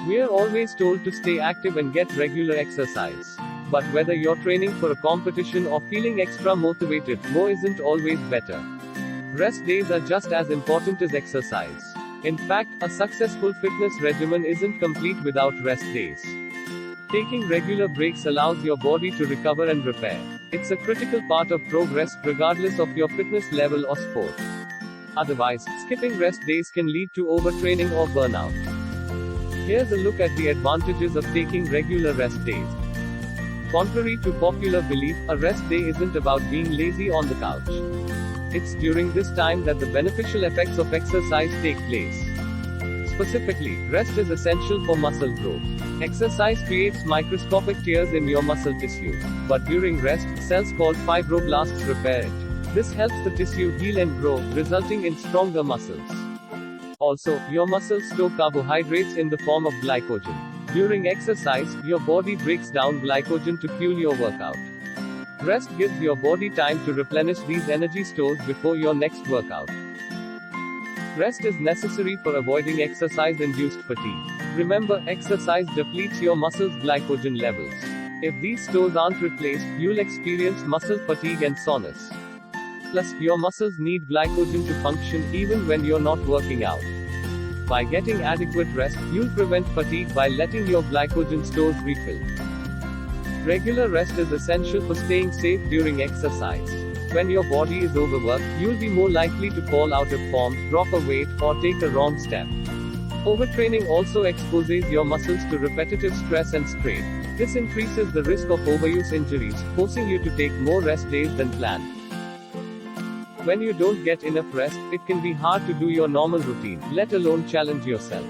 We are always told to stay active and get regular exercise. But whether you're training for a competition or feeling extra motivated, more isn't always better. Rest days are just as important as exercise. In fact, a successful fitness regimen isn't complete without rest days. Taking regular breaks allows your body to recover and repair. It's a critical part of progress, regardless of your fitness level or sport. Otherwise, skipping rest days can lead to overtraining or burnout. Here's a look at the advantages of taking regular rest days. Contrary to popular belief, a rest day isn't about being lazy on the couch. It's during this time that the beneficial effects of exercise take place. Specifically, rest is essential for muscle growth. Exercise creates microscopic tears in your muscle tissue. But during rest, cells called fibroblasts repair it. This helps the tissue heal and grow, resulting in stronger muscles. Also, your muscles store carbohydrates in the form of glycogen. During exercise, your body breaks down glycogen to fuel your workout. Rest gives your body time to replenish these energy stores before your next workout. Rest is necessary for avoiding exercise-induced fatigue. Remember, exercise depletes your muscles' glycogen levels. If these stores aren't replaced, you'll experience muscle fatigue and soreness. Plus, your muscles need glycogen to function even when you're not working out. By getting adequate rest, you'll prevent fatigue by letting your glycogen stores refill. Regular rest is essential for staying safe during exercise. When your body is overworked, you'll be more likely to fall out of form, drop a weight, or take a wrong step. Overtraining also exposes your muscles to repetitive stress and strain. This increases the risk of overuse injuries, forcing you to take more rest days than planned. When you don't get enough rest, it can be hard to do your normal routine, let alone challenge yourself.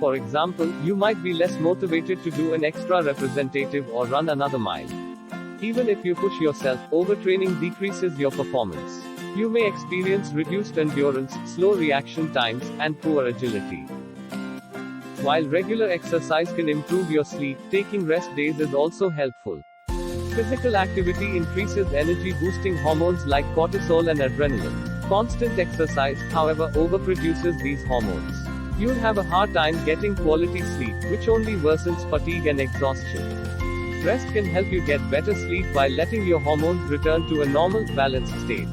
For example, you might be less motivated to do an extra representative or run another mile. Even if you push yourself, overtraining decreases your performance. You may experience reduced endurance, slow reaction times, and poor agility. While regular exercise can improve your sleep, taking rest days is also helpful. Physical activity increases energy-boosting hormones like cortisol and adrenaline. Constant exercise, however, overproduces these hormones. You'll have a hard time getting quality sleep, which only worsens fatigue and exhaustion. Rest can help you get better sleep by letting your hormones return to a normal, balanced state.